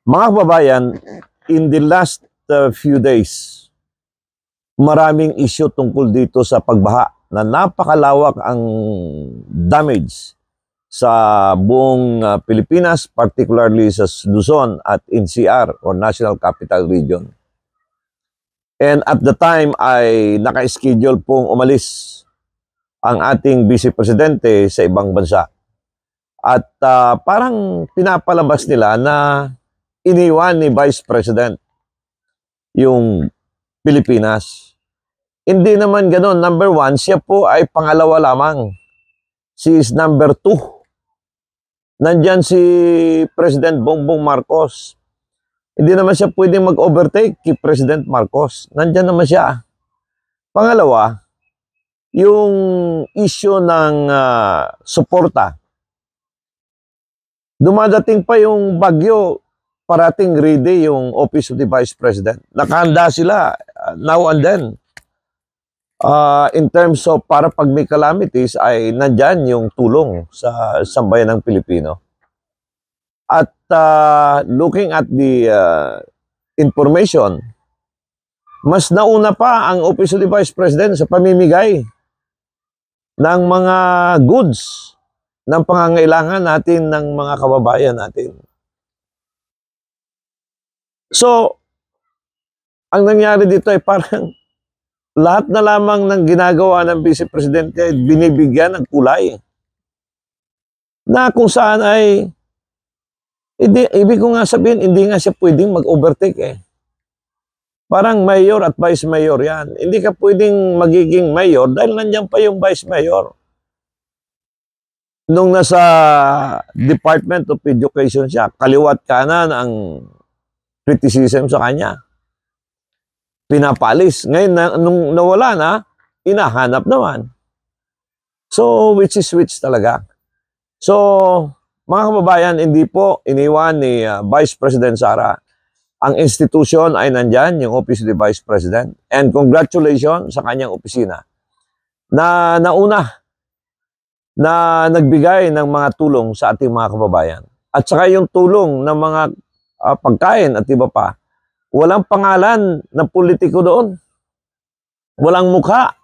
Mga kababayan, in the last few days, maraming issue tungkol dito sa pagbaha na napakalawak ang damage sa buong Pilipinas, particularly sa Luzon at NCR or National Capital Region. And at the time ay naka-schedule pong umalis ang ating Vice Presidente sa ibang bansa. At parang pinapalabas nila na iniwan ni Vice President yung Pilipinas. Hindi naman ganoon. Number one, siya po ay pangalawa lamang. She is number 2. Nandyan si President Bongbong Marcos. Hindi naman siya pwedeng mag-overtake kay President Marcos. Nandyan naman siya. Pangalawa, yung issue ng suporta. Dumadating pa yung bagyo, parating ready yung Office of the Vice President. Nakahanda sila now and then. In terms of para pag may calamities ay nandyan yung tulong sa sambayan ng Pilipino. At looking at the information, mas nauna pa ang Office of the Vice President sa pamimigay ng mga goods ng pangangailangan natin ng mga kababayan natin. So, ang nangyari dito ay parang lahat na lamang ng ginagawa ng Vice Presidente ay binibigyan ng kulay. Na kung saan ay, ibig ko nga sabihin, hindi nga siya pwedeng mag-overtake eh. Parang mayor at vice mayor yan. Hindi ka pwedeng magiging mayor dahil nandiyan pa yung vice mayor. Nung nasa Department of Education siya, kaliwat kanan ang criticism sa kanya. Pinapalis. Ngayon, nung nawala na, inahanap naman. So, which is which talaga. So, mga kababayan, hindi po iniwan ni Vice President Sara. Ang institution ay nandyan, yung Office of the Vice President. And congratulations sa kanyang opisina na nauna na nagbigay ng mga tulong sa ating mga kababayan. At saka yung tulong ng mga pagkain at iba pa, walang pangalan ng politiko doon. Walang mukha.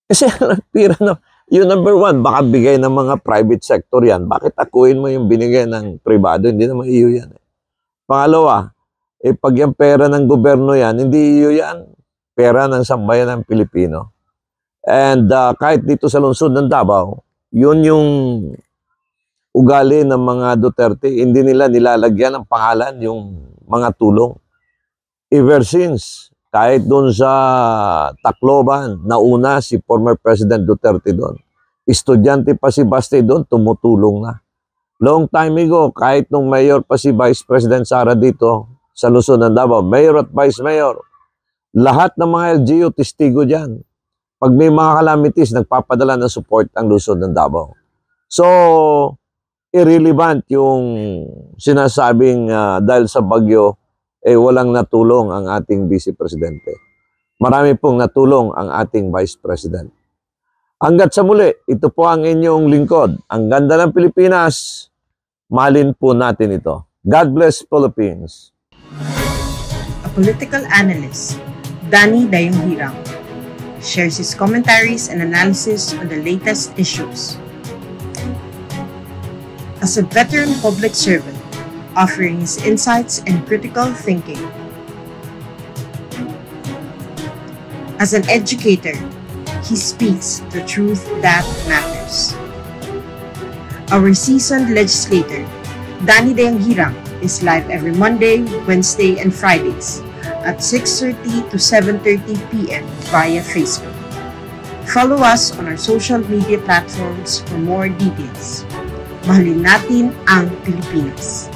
Kasi pira na, yung number one, baka bigay ng mga private sector yan. Bakit akuin mo yung binigay ng privado? Hindi naman iyo yan. Pangalawa, pag yung pera ng gobyerno yan, hindi iyo yan. Pera ng sambayan ng Pilipino. And kahit dito sa lungsod ng Davao, yun yung ugali ng mga Duterte, hindi nila nilalagyan ng pangalan yung mga tulong. Ever since, kahit doon sa Tacloban, nauna si former President Duterte doon. Estudyante pa si Basti doon, tumutulong na. Long time ago, kahit nung mayor pa si Vice President Sara dito sa Luzon ng Davao, mayor at vice mayor, lahat ng mga LGU testigo dyan. Pag may mga calamities, nagpapadala ng support ang Luzon ng Davao. So, irrelevant yung sinasabing dahil sa bagyo, walang natulong ang ating Vice Presidente. Marami pong natulong ang ating Vice President. Hanggat sa muli, ito po ang inyong lingkod. Ang ganda ng Pilipinas, mahalin po natin ito. God bless Philippines. A political analyst, Danny Dayonghirang, shares his commentaries and analysis on the latest issues. As a veteran public servant, offering his insights and critical thinking. As an educator, he speaks the truth that matters. Our seasoned legislator, Danny Dayonghirang, is live every Monday, Wednesday, and Fridays at 6:30 to 7:30 p.m. via Facebook. Follow us on our social media platforms for more details. Mahalin natin ang Pilipinas.